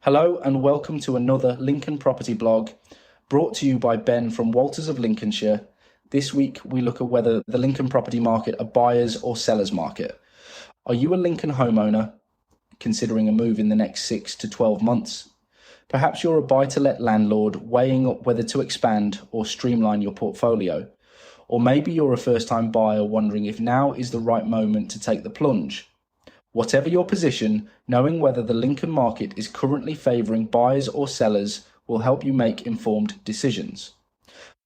Hello and welcome to another Lincoln property blog brought to you by Ben from Walters of Lincolnshire. This week we look at whether the Lincoln property market a buyer's or seller's market. Are you a Lincoln homeowner considering a move in the next 6 to 12 months? Perhaps you're a buy-to-let landlord weighing up whether to expand or streamline your portfolio. Or maybe you're a first-time buyer wondering if now is the right moment to take the plunge. Whatever your position, knowing whether the Lincoln market is currently favouring buyers or sellers will help you make informed decisions.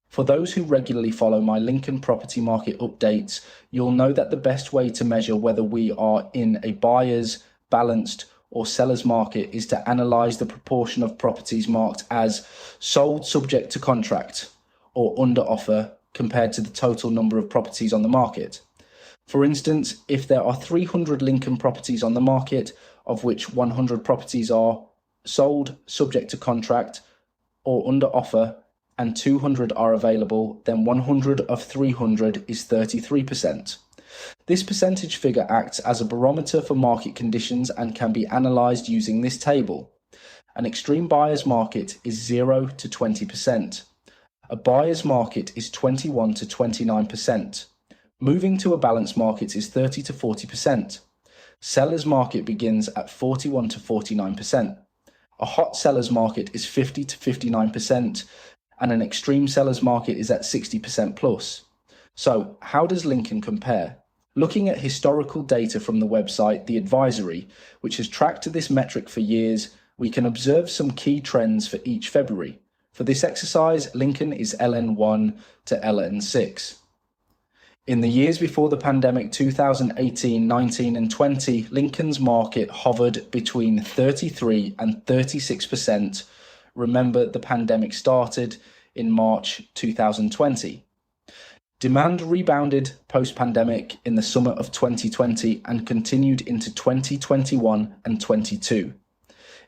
For those who regularly follow my Lincoln property market updates, you'll know that the best way to measure whether we are in a buyer's, balanced or seller's market is to analyse the proportion of properties marked as sold subject to contract or under offer compared to the total number of properties on the market. For instance, if there are 300 Lincoln properties on the market, of which 100 properties are sold subject to contract or under offer and 200 are available, then 100 of 300 is 33%. This percentage figure acts as a barometer for market conditions and can be analysed using this table. An extreme buyer's market is 0 to 20%. A buyer's market is 21 to 29%. Moving to a balanced market is 30 to 40%. Seller's market begins at 41 to 49%. A hot seller's market is 50 to 59%, and an extreme seller's market is at 60% plus. So, how does Lincoln compare? Looking at historical data from the website The Advisory, which has tracked this metric for years, we can observe some key trends for each February. For this exercise, Lincoln is LN1 to LN6. In the years before the pandemic, 2018, 19 and 20, Lincoln's market hovered between 33 and 36%. Remember, the pandemic started in March 2020. Demand rebounded post-pandemic in the summer of 2020 and continued into 2021 and 22.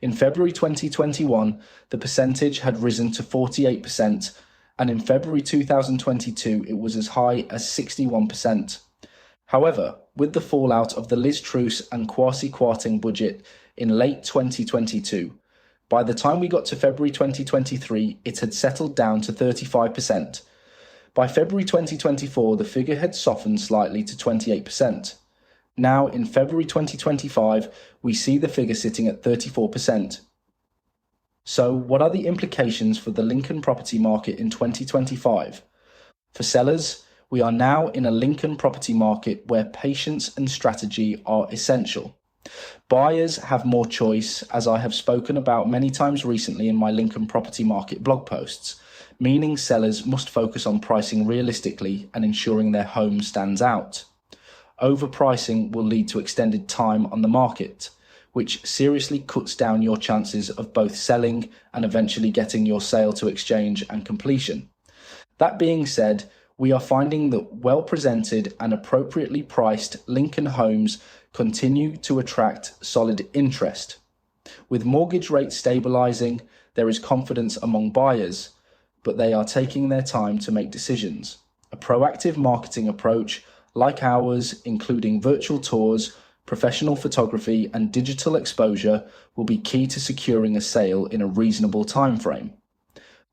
In February 2021, the percentage had risen to 48%, and in February 2022, it was as high as 61%. However, with the fallout of the Liz Truss and Kwasi Kwarteng budget in late 2022, by the time we got to February 2023, it had settled down to 35%. By February 2024, the figure had softened slightly to 28%. Now, in February 2025, we see the figure sitting at 34%. So, what are the implications for the Lincoln property market in 2025? For sellers, we are now in a Lincoln property market where patience and strategy are essential. Buyers have more choice, as I have spoken about many times recently in my Lincoln property market blog posts, meaning sellers must focus on pricing realistically and ensuring their home stands out. Overpricing will lead to extended time on the market, which seriously cuts down your chances of both selling and eventually getting your sale to exchange and completion. That being said, we are finding that well-presented and appropriately priced Lincoln homes continue to attract solid interest. With mortgage rates stabilising, there is confidence among buyers, but they are taking their time to make decisions. A proactive marketing approach, like ours, including virtual tours, professional photography and digital exposure, will be key to securing a sale in a reasonable time frame.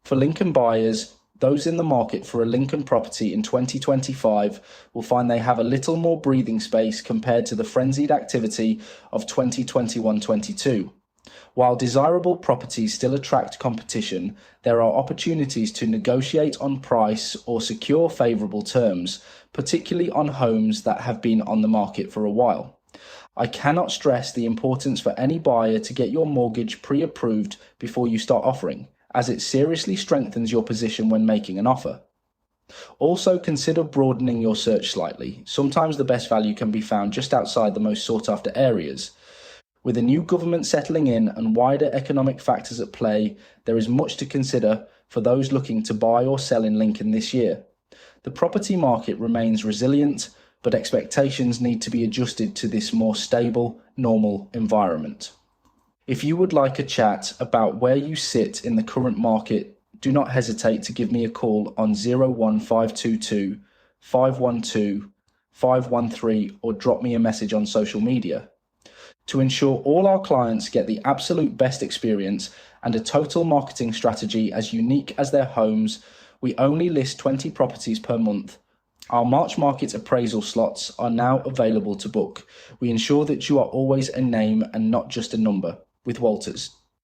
For Lincoln buyers, those in the market for a Lincoln property in 2025 will find they have a little more breathing space compared to the frenzied activity of 2021-22. While desirable properties still attract competition, there are opportunities to negotiate on price or secure favourable terms, particularly on homes that have been on the market for a while. I cannot stress the importance for any buyer to get your mortgage pre-approved before you start offering, as it seriously strengthens your position when making an offer. Also, consider broadening your search slightly. Sometimes the best value can be found just outside the most sought-after areas. With a new government settling in and wider economic factors at play, there is much to consider for those looking to buy or sell in Lincoln this year. The property market remains resilient, but expectations need to be adjusted to this more stable, normal environment. If you would like a chat about where you sit in the current market, do not hesitate to give me a call on 01522 512 513 or drop me a message on social media. To ensure all our clients get the absolute best experience and a total marketing strategy as unique as their homes, we only list 20 properties per month. Our March market appraisal slots are now available to book. We ensure that you are always a name and not just a number with Walters.